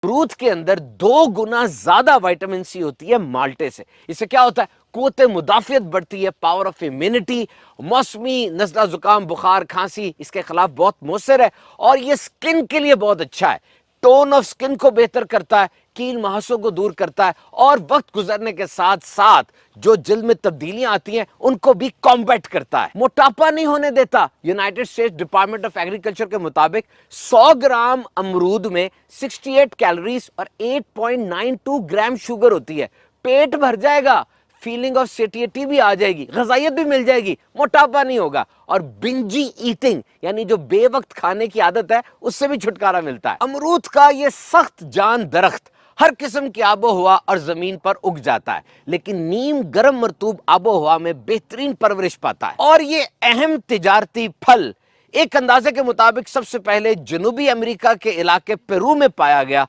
امرود کے اندر 2 گنا زیادہ وائٹامن سی ہوتی ہے مالٹے سے. اس سے کیا ہوتا ہے؟ قوت مدافعت بڑھتی ہے، پاور آف امیونٹی، موسمی نزلہ زکام بخار کھانسی اس کے خلاف بہت مؤثر ہے، اور یہ سکن کے لیے بہت اچھا ہے. ٹون آف سکن کو بہتر کرتا ہے، کیل محاسوں کو دور کرتا ہے، اور وقت گزرنے کے ساتھ ساتھ جو جلد میں تبدیلیاں آتی ہیں ان کو بھی کمبیٹ کرتا ہے. موٹاپا نہیں ہونے دیتا. United States department of agriculture کے مطابق 100 گرام امرود میں 68 کیلوریز اور 8.92 گرام شوگر ہوتی ہے. پیٹ بھر جائے گا، فیلنگ آف سیٹیٹی بھی آ جائے گی، غذائیت بھی مل جائے گی، موٹاپا نہیں ہوگا، اور بنجی ایٹنگ یعنی جو بے وقت کھانے کی عادت ہے اس سے بھی چھٹکارا ملتا ہے. امرود کا یہ سخت جان درخت ہر قسم کی آب و ہوا اور زمین پر اگ جاتا ہے، لیکن نیم گرم مرطوب آب و ہوا میں بہترین پرورش پاتا ہے. اور یہ اہم تجارتی پھل ایک اندازے کے مطابق سب سے پہلے جنوبی امریکہ کے علاقے پیرو میں پایا گیا،